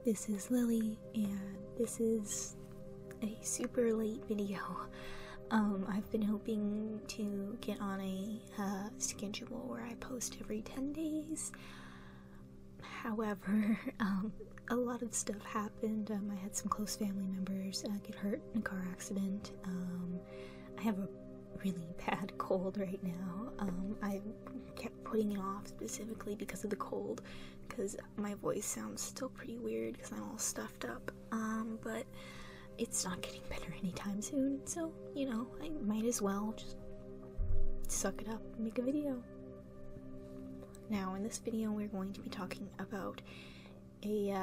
This is Lily, and this is a super late video. I've been hoping to get on a schedule where I post every 10 days. However, a lot of stuff happened. I had some close family members get hurt in a car accident. I have a really bad cold right now. I kept putting it off specifically because of the cold, because my voice sounds still pretty weird because I'm all stuffed up, but it's not getting better anytime soon, so, you know, I might as well just suck it up and make a video. Now, in this video, we're going to be talking about a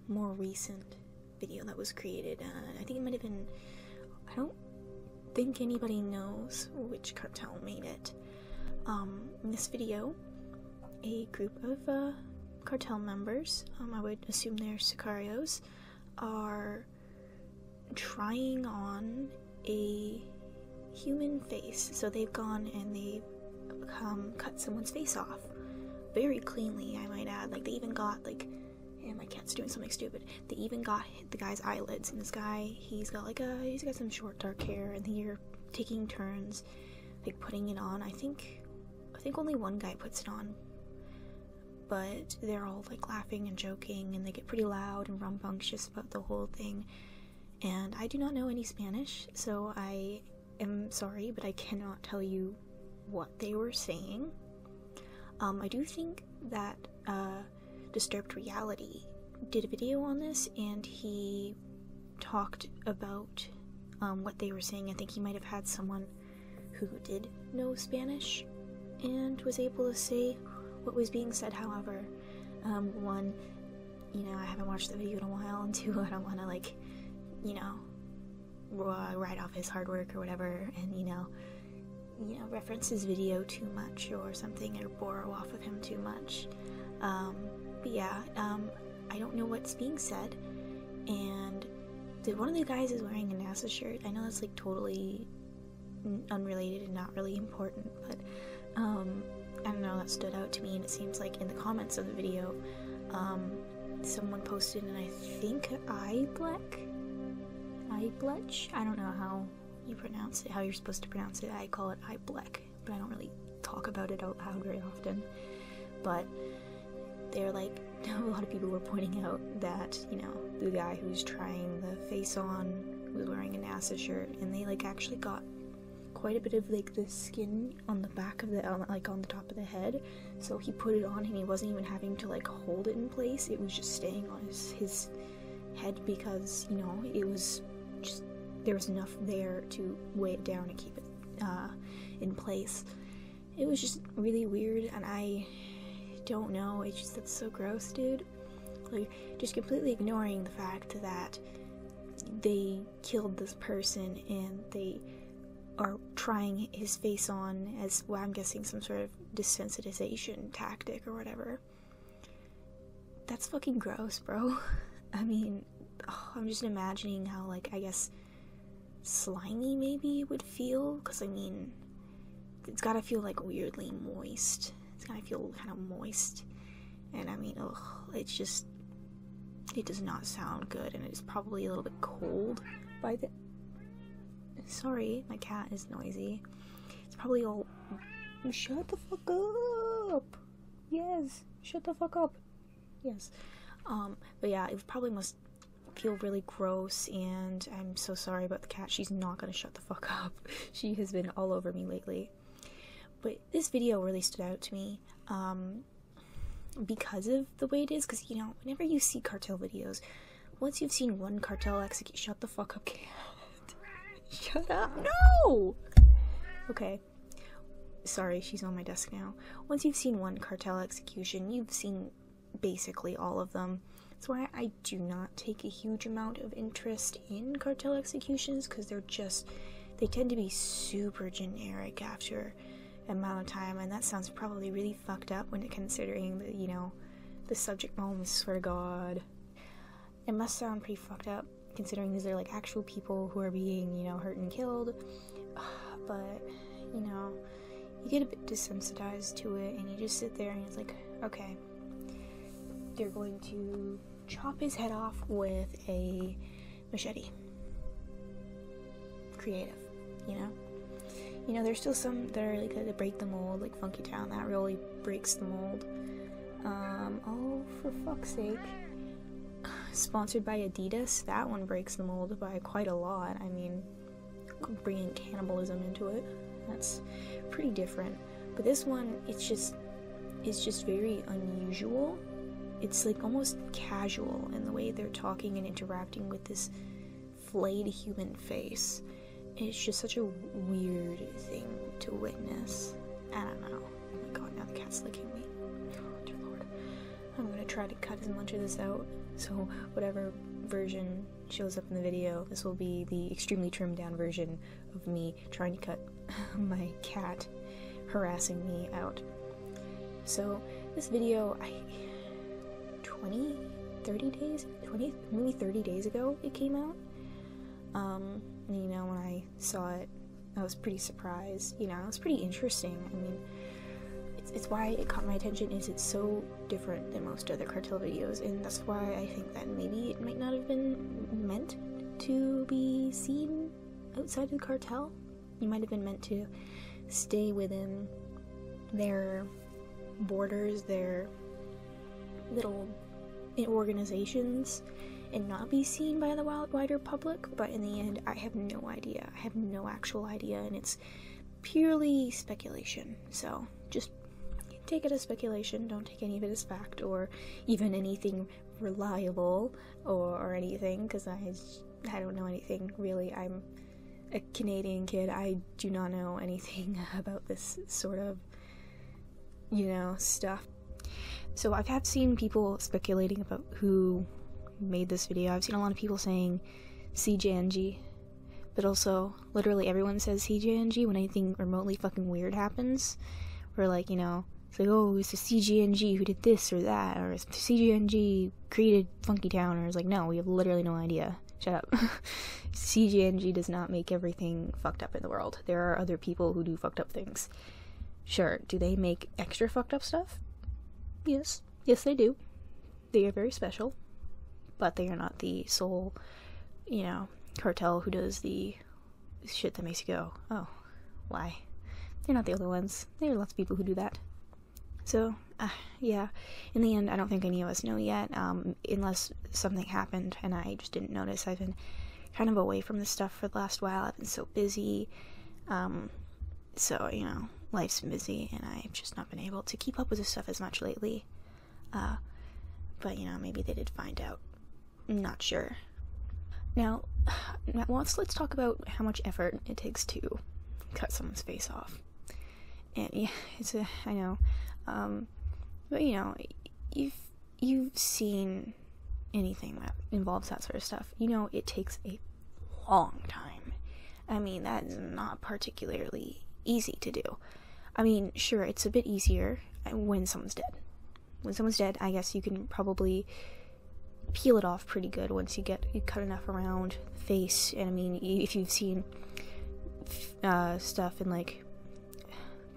more recent video that was created. I think it might have been, I don't think anybody knows which cartel made it. In this video, a group of cartel members, I would assume they're Sicarios, are trying on a human face. So they've gone and they've cut someone's face off very cleanly, I might add. Like, they even got, like, and my cat's doing something stupid, they even got the guy's eyelids, and this guy, he's got some short dark hair, and they're taking turns like putting it on. I think only one guy puts it on, but they're all like laughing and joking, and they get pretty loud and rambunctious about the whole thing. And I do not know any Spanish, so I am sorry, but I cannot tell you what they were saying. I do think that Disturbed Reality did a video on this, and he talked about what they were saying. I think he might have had someone who did know Spanish and was able to say what was being said. However, one, you know, I haven't watched the video in a while, and two, I don't want to, like, you know, write off his hard work or whatever, and, you know, reference his video too much or something, or borrow off of him too much. But yeah, I don't know what's being said, and one of the guys is wearing a NASA shirt. I know that's like totally unrelated and not really important, but I don't know, that stood out to me. And it seems like in the comments of the video, someone posted, and I think Iblech, I don't know how you pronounce it, how you're supposed to pronounce it. I call it Iblech, but I don't really talk about it out loud very often. But they're like, a lot of people were pointing out that, you know, the guy who's trying the face on was wearing a NASA shirt, and they like actually got quite a bit of like the skin on the back of the, like on the top of the head, so he put it on and he wasn't even having to like hold it in place. It was just staying on his head, because, you know, it was just, there was enough there to weigh it down and keep it in place. It was just really weird, and I don't know, it's just, that's so gross, dude. Like, just completely ignoring the fact that they killed this person and they are trying his face on as, well, I'm guessing some sort of desensitization tactic or whatever. That's fucking gross, bro. I mean, I'm just imagining how, like, I guess slimy maybe it would feel, because I mean, it's gotta feel like weirdly moist. It's gotta feel kind of moist, and I mean, ugh, it's just, it does not sound good, and it's probably a little bit cold by the, sorry, my cat is noisy. It's probably all, shut the fuck up, yes, shut the fuck up, yes. But yeah, it probably must feel really gross, and I'm so sorry about the cat. She's not gonna shut the fuck up. She has been all over me lately. But this video really stood out to me, because of the way it is, because, you know, whenever you see cartel videos, once you've seen one cartel execute, shut the fuck up, cat. Shut up, no! Okay. Sorry, she's on my desk now. Once you've seen one cartel execution, you've seen basically all of them. That's why I do not take a huge amount of interest in cartel executions, because they tend to be super generic after amount of time, and that sounds probably really fucked up when considering the, you know, the subject matter. I swear to God, it must sound pretty fucked up considering these are like actual people who are being, you know, hurt and killed. But, you know, you get a bit desensitized to it, and you just sit there and it's like, okay, they're going to chop his head off with a machete. Creative, you know? You know, there's still some that are like that break the mold, like Funky Town, that really breaks the mold. Oh, for fuck's sake. Sponsored by Adidas, that one breaks the mold by quite a lot. I mean, bringing cannibalism into it, that's pretty different. But this one, it's just very unusual. It's like almost casual in the way they're talking and interacting with this flayed human face. It's just such a weird thing to witness. I don't know. Oh my god, now the cat's licking me. Oh, dear lord. I'm gonna try to cut as much of this out, so whatever version shows up in the video, this will be the extremely trimmed down version of me trying to cut my cat harassing me out. So, this video, maybe 30 days ago it came out. You know, when I saw it, I was pretty surprised. You know, it was pretty interesting. I mean, it's why it caught my attention, is it's so different than most other cartel videos, and that's why I think that maybe it might not have been meant to be seen outside of the cartel. You might have been meant to stay within their borders, their little organizations, and not be seen by the wider public. But in the end, I have no idea. I have no actual idea, and it's purely speculation. So just take it as speculation. Don't take any of it as fact or even anything reliable or anything, because I don't know anything really. I'm a Canadian kid. I do not know anything about this sort of, you know, stuff. So I have seen people speculating about who made this video. I've seen a lot of people saying CJNG, but also literally everyone says CJNG when anything remotely fucking weird happens. Or like, you know, it's like, oh, it's the CJNG who did this or that, or CJNG created Funky Town, or it's like, no, we have literally no idea. Shut up. CJNG does not make everything fucked up in the world. There are other people who do fucked up things. Sure, do they make extra fucked up stuff? Yes. Yes, they do. They are very special. But they are not the sole, you know, cartel who does the shit that makes you go, oh, why? They're not the only ones. There are lots of people who do that. So, yeah, in the end, I don't think any of us know yet, unless something happened and I just didn't notice. I've been kind of away from this stuff for the last while. I've been so busy, so, you know, life's been busy, and I've just not been able to keep up with this stuff as much lately. But, you know, maybe they did find out. I'm not sure. Now, let's talk about how much effort it takes to cut someone's face off. And yeah, I know, but you know, you've seen anything that involves that sort of stuff. You know, it takes a long time. I mean, that is not particularly easy to do. I mean, sure, it's a bit easier when someone's dead. When someone's dead, I guess you can probably peel it off pretty good once you cut enough around the face. And I mean, if you've seen stuff in like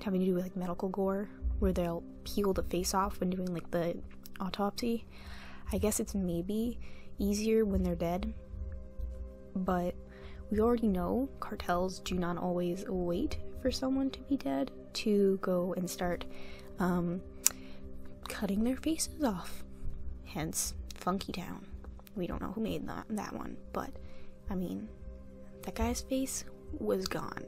having to do with like medical gore, where they'll peel the face off when doing like the autopsy, I guess it's maybe easier when they're dead. But we already know cartels do not always wait for someone to be dead to go and start cutting their faces off. Hence Funky Town. We don't know who made that one, but I mean, that guy's face was gone,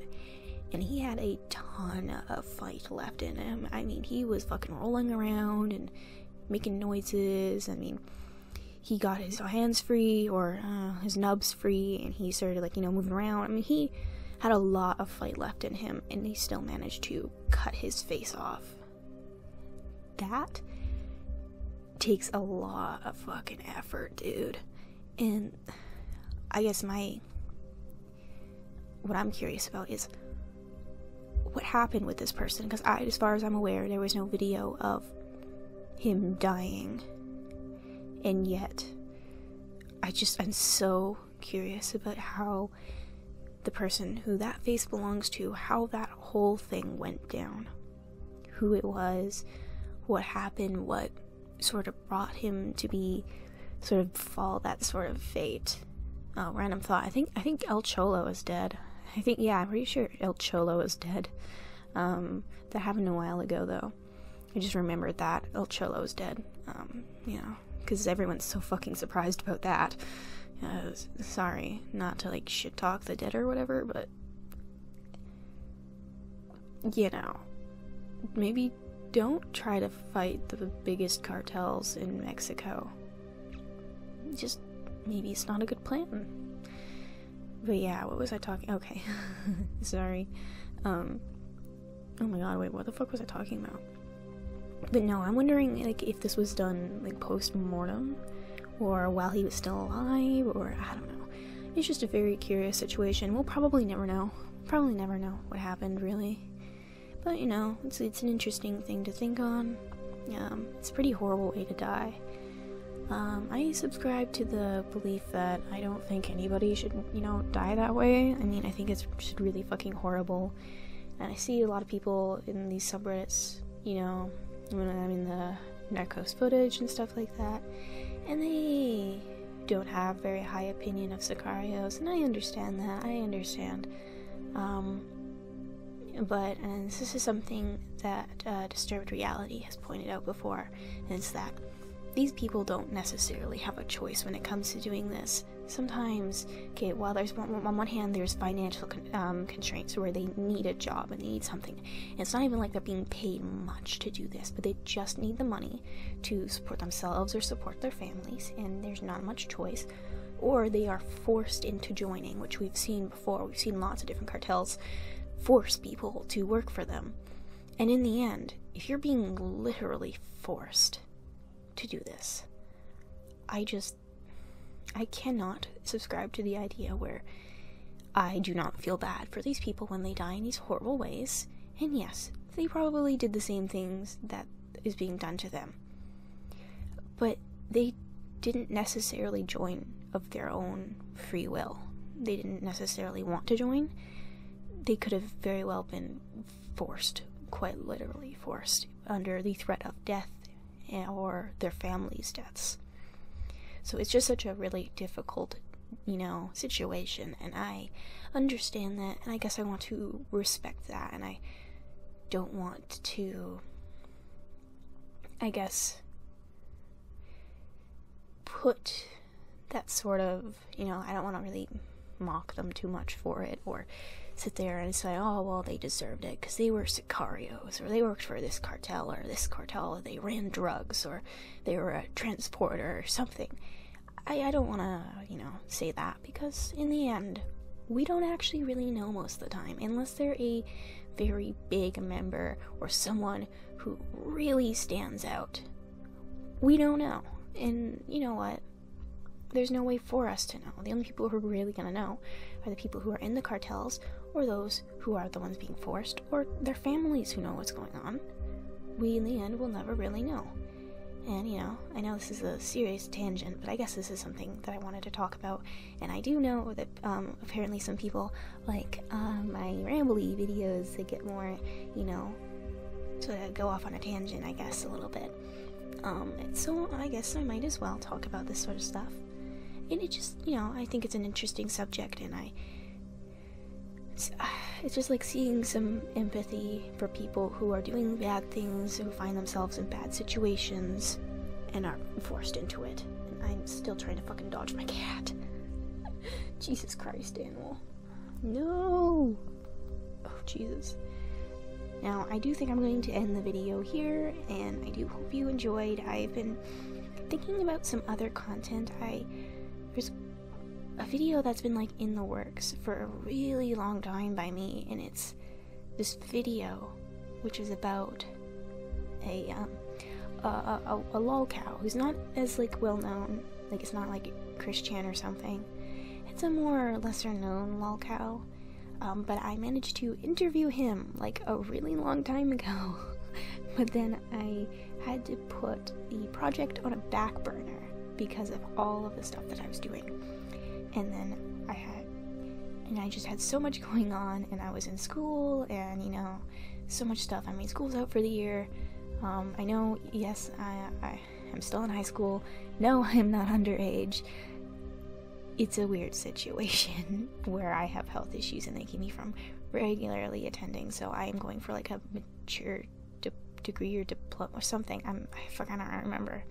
and he had a ton of fight left in him. I mean, he was fucking rolling around and making noises. I mean, he got his hands free, or his nubs free, and he started, like, you know, moving around. I mean, he had a lot of fight left in him, and he still managed to cut his face off. That takes a lot of fucking effort, dude. And I guess what I'm curious about is what happened with this person, because as far as I'm aware, there was no video of him dying, and yet I'm so curious about how the person who that face belongs to, how that whole thing went down, who it was, what happened, what sort of brought him to be sort of fall that sort of fate. Oh, random thought. I think El Cholo is dead. I'm pretty sure El Cholo is dead. That happened a while ago, though. I just remembered that El Cholo is dead. Because everyone's so fucking surprised about that. Sorry, not to, like, shit talk the dead or whatever, but, maybe don't try to fight the biggest cartels in Mexico. Just, maybe it's not a good plan. But yeah, what was I talking? Okay. Sorry. Oh my god, wait, what the fuck was I talking about? But no, I'm wondering, like, if this was done, like, post-mortem, or while he was still alive, or I don't know. It's just a very curious situation. We'll probably never know. Probably never know what happened, really. But, it's an interesting thing to think on. It's a pretty horrible way to die. I subscribe to the belief that I don't think anybody should, die that way. I mean, I think it's just really fucking horrible. And I see a lot of people in these subreddits, when I'm in the Narcos footage and stuff like that, and they don't have very high opinion of Sicarios, and I understand that. But this is something that Disturbed Reality has pointed out before, and it's that these people don't necessarily have a choice when it comes to doing this. Sometimes, while there's on one hand there's financial constraints where they need a job and they need something. And it's not even like they're being paid much to do this, but they just need the money to support themselves or support their families, and there's not much choice. Or they are forced into joining, which we've seen before. We've seen lots of different cartels force people to work for them. And in the end, if you're being literally forced to do this, I cannot subscribe to the idea where I do not feel bad for these people when they die in these horrible ways. And yes, they probably did the same things that is being done to them. But they didn't necessarily join of their own free will. They didn't necessarily want to join. They could have very well been forced, quite literally forced, under the threat of death or their families' deaths. So it's just such a really difficult, situation, and I understand that, and I guess I want to respect that, and I don't want to, put that sort of, I don't want to really mock them too much for it, or sit there and say, oh, well, they deserved it because they were Sicarios, or they worked for this cartel, or they ran drugs, or they were a transporter, or something. I don't want to, say that, because in the end, we don't actually really know most of the time, unless they're a very big member, or someone who really stands out. We don't know, and you know what? There's no way for us to know. The only people who are really going to know are the people who are in the cartels, or those who are the ones being forced, or their families who know what's going on. We, in the end, will never really know. And, I know this is a serious tangent, but I guess this is something that I wanted to talk about. And I do know that, apparently some people like, my rambly videos that get more, to go off on a tangent, I guess, a little bit. So I guess I might as well talk about this sort of stuff. And it just, I think it's an interesting subject, and it's just like seeing some empathy for people who are doing bad things, who find themselves in bad situations, and are forced into it. And I'm still trying to fucking dodge my cat. Jesus Christ, animal. No! Oh, Jesus. Now, I do think I'm going to end the video here, and I do hope you enjoyed. I've been thinking about some other content. There's a video that's been, like, in the works for a really long time by me, and it's this video, which is about a lolcow who's not as, like, well-known. Like, it's not, like, Christian or something. It's a more lesser-known lolcow. But I managed to interview him, like, a really long time ago. But then I had to put the project on a back burner because of all of the stuff that I was doing. And then I just had so much going on, and I was in school, and, so much stuff. I mean, school's out for the year. I know, yes, I'm still in high school. No, I'm not underage. It's a weird situation where I have health issues and they keep me from regularly attending, so I am going for like a mature degree or diploma or something. I fucking don't remember.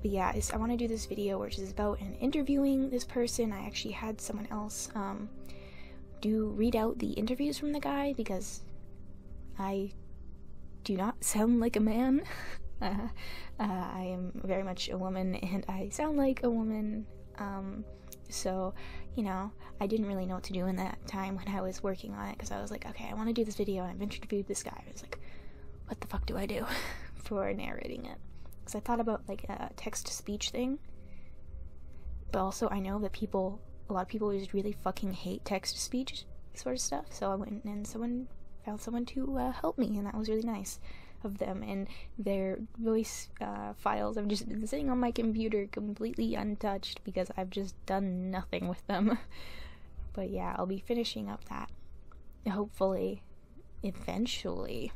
But yeah, I want to do this video which is about interviewing this person. I actually had someone else read out the interviews from the guy because I do not sound like a man. I am very much a woman and I sound like a woman. So, you know, I didn't really know what to do in that time when I was working on it, because I was like, okay, I want to do this video and I've interviewed this guy. I was like, what the fuck do I do for narrating it? Because I thought about like a text-to-speech thing, but also I know that a lot of people just really fucking hate text-to-speech sort of stuff, so I went and found someone to help me, and that was really nice of them. And their voice files have just been sitting on my computer completely untouched because I've just done nothing with them. But yeah, I'll be finishing up that hopefully eventually.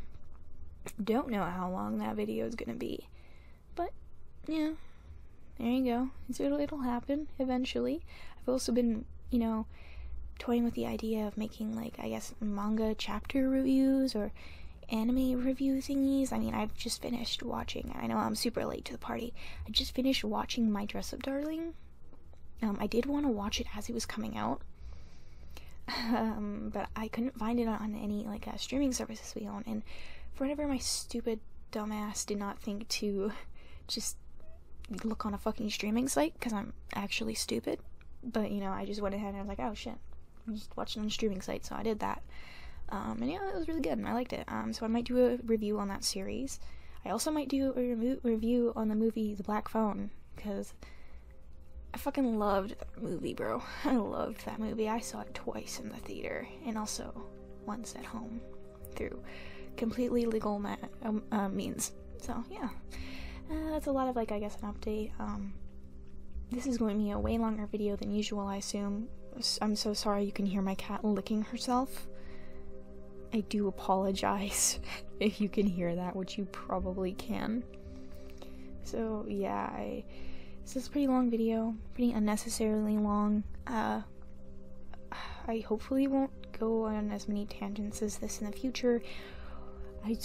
Don't know how long that video is gonna be, but yeah, there you go. It'll happen eventually. I've also been, you know, toying with the idea of making, like, I guess, manga chapter reviews or anime review thingies. I mean, I've just finished watching, I know I'm super late to the party, I just finished watching My Dress Up Darling. I did want to watch it as it was coming out, but I couldn't find it on any, like, streaming services we own, and for whatever, my stupid dumbass did not think to just look on a fucking streaming site, because I'm actually stupid. But, you know, I just went ahead and I was like, oh shit, I'm just watching on a streaming site, so I did that. And yeah, it was really good, and I liked it. So I might do a review on that series. I also might do a review on the movie The Black Phone, because I fucking loved that movie, bro. I loved that movie. I saw it twice in the theater, and also once at home through completely legal means. So yeah, that's a lot of, like, I guess, an update. This is going to be a way longer video than usual, I assume. I'm so sorry you can hear my cat licking herself. I do apologize if you can hear that, which you probably can. So yeah, this is a pretty long video, pretty unnecessarily long. I hopefully won't go on as many tangents as this in the future. I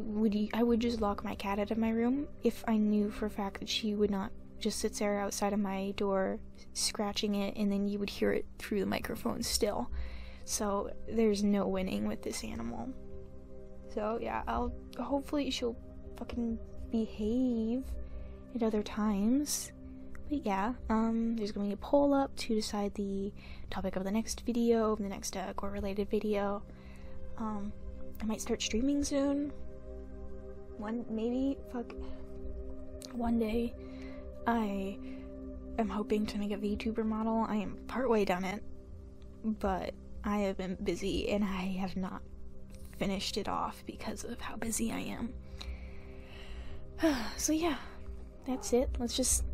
would just lock my cat out of my room if I knew for a fact that she would not just sit there outside of my door scratching it, and then you would hear it through the microphone still. So there's no winning with this animal. So yeah, hopefully she'll fucking behave at other times. But yeah, there's gonna be a poll up to decide the topic of the next video, the next Gore related video. I might start streaming soon. One day. I am hoping to make a VTuber model. I am partway done it, but I have been busy and I have not finished it off because of how busy I am. So yeah, that's it. Let's just